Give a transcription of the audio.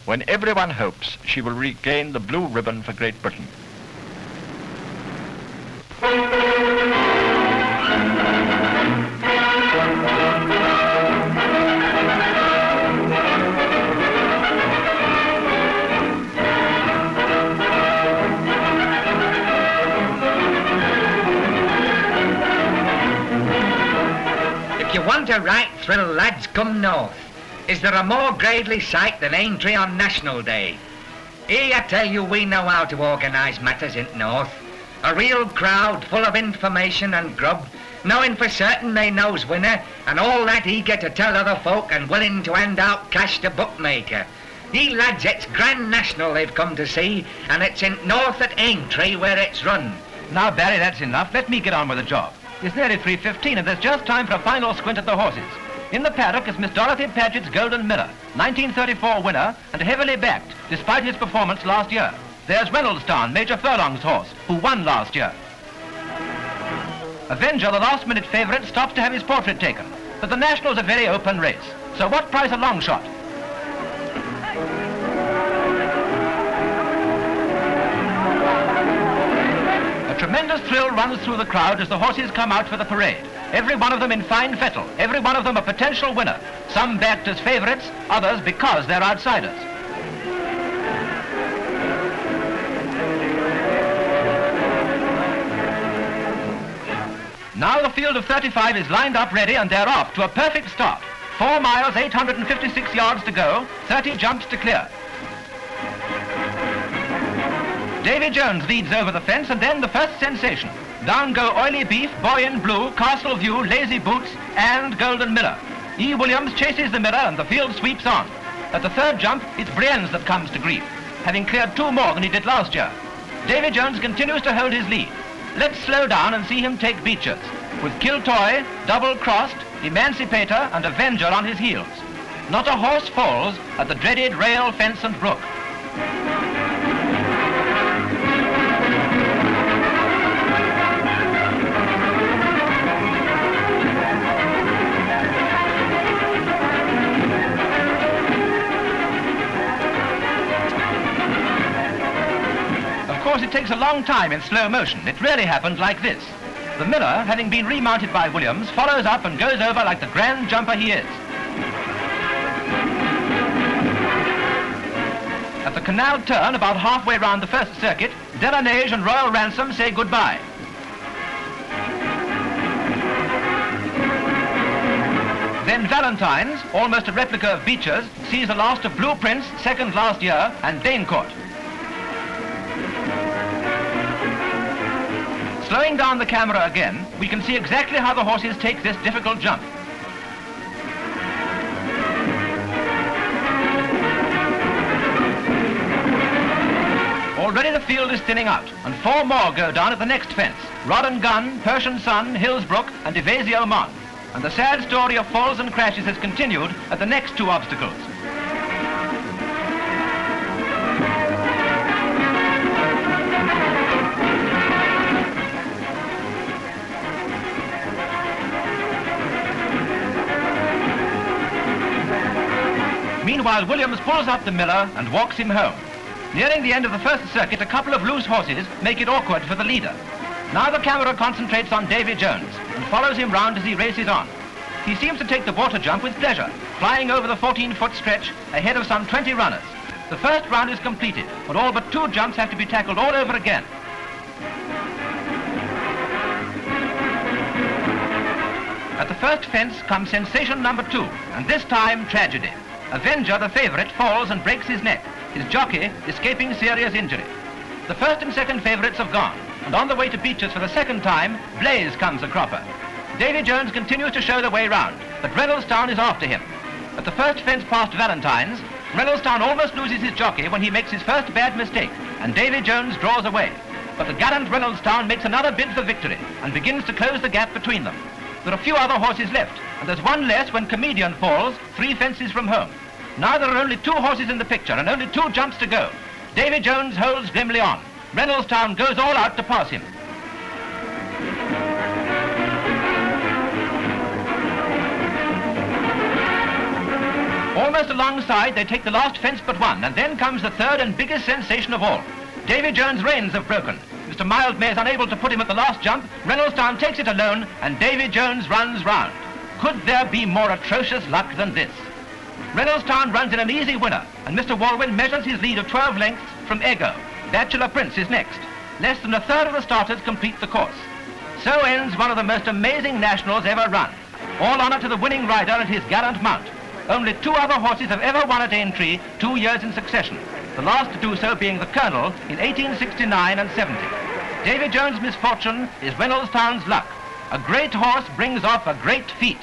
when everyone hopes she will regain the blue ribbon for Great Britain. If you want a right thrill, lads, come north. Is there a more gradely sight than Aintree on National Day? Here I tell you we know how to organise matters in north. A real crowd full of information and grub, knowing for certain they knows winner, and all that eager to tell other folk and willing to hand out cash to bookmaker. Ye lads, it's Grand National they've come to see, and it's in north at Aintree where it's run. Now, Barry, that's enough. Let me get on with the job. It's nearly 3:15 and there's just time for a final squint at the horses. In the paddock is Miss Dorothy Paget's Golden Mirror, 1934 winner and heavily backed, despite his performance last year. There's Reynoldstown, Major Furlong's horse, who won last year. Avenger, the last-minute favourite, stops to have his portrait taken. But the National's a very open race. So what price a long shot? A tremendous thrill runs through the crowd as the horses come out for the parade. Every one of them in fine fettle, every one of them a potential winner. Some backed as favourites, others because they're outsiders. Now the field of 35 is lined up ready and they're off to a perfect start. 4 miles, 856 yards to go, 30 jumps to clear. Davy Jones leads over the fence and then the first sensation. Down go Oily Beef, Boy in Blue, Castle View, Lazy Boots and Golden Mirror. E. Williams chases the mirror and the field sweeps on. At the third jump, it's Brienne's that comes to grief, having cleared 2 more than he did last year. Davy Jones continues to hold his lead. Let's slow down and see him take Becher's, with Kiltoy, Double Crossed, Emancipator and Avenger on his heels. Not a horse falls at the dreaded rail fence and brook. Of course, it takes a long time in slow motion. It really happened like this. The miller, having been remounted by Williams, follows up and goes over like the grand jumper he is. At the canal turn, about halfway round the first circuit, Delanage and Royal Ransom say goodbye. Then Valentine's, almost a replica of Becher's, sees the last of Blue Prince, second last year, and Danecourt. Slowing down the camera again, we can see exactly how the horses take this difficult jump. Already the field is thinning out, and 4 more go down at the next fence. Rod and Gun, Persian Sun, Hillsbrook, and Evasio Mon. And the sad story of falls and crashes has continued at the next 2 obstacles. Meanwhile, Williams pulls up the miller and walks him home. Nearing the end of the first circuit, a couple of loose horses make it awkward for the leader. Now the camera concentrates on Davy Jones and follows him round as he races on. He seems to take the water jump with pleasure, flying over the 14-foot stretch ahead of some 20 runners. The first round is completed, and all but 2 jumps have to be tackled all over again. At the first fence comes sensation number 2, and this time tragedy. Avenger, the favourite, falls and breaks his neck, his jockey escaping serious injury. The first and second favourites have gone, and on the way to Becher's for the second time, Blaze comes a cropper. Davy Jones continues to show the way round, but Reynoldstown is after him. At the first fence past Valentine's, Reynoldstown almost loses his jockey when he makes his first bad mistake, and Davy Jones draws away. But the gallant Reynoldstown makes another bid for victory and begins to close the gap between them. There are few other horses left, and there's 1 less when Comedian falls 3 fences from home. Now there are only 2 horses in the picture and only 2 jumps to go. Davy Jones holds grimly on. Reynoldstown goes all out to pass him. Almost alongside, they take the last fence but one, and then comes the third and biggest sensation of all. Davy Jones' reins have broken. Mr. Mildmay is unable to put him at the last jump. Reynoldstown takes it alone, and Davy Jones runs round. Could there be more atrocious luck than this? Reynoldstown runs in an easy winner, and Mr. Walwyn measures his lead of 12 lengths from Ego. Bachelor Prince is next. Less than a third of the starters complete the course. So ends one of the most amazing nationals ever run. All honour to the winning rider and his gallant mount. Only 2 other horses have ever won at Aintree 2 years in succession, the last to do so being the Colonel in 1869 and 70. Davy Jones' misfortune is Reynoldstown's luck. A great horse brings off a great feat.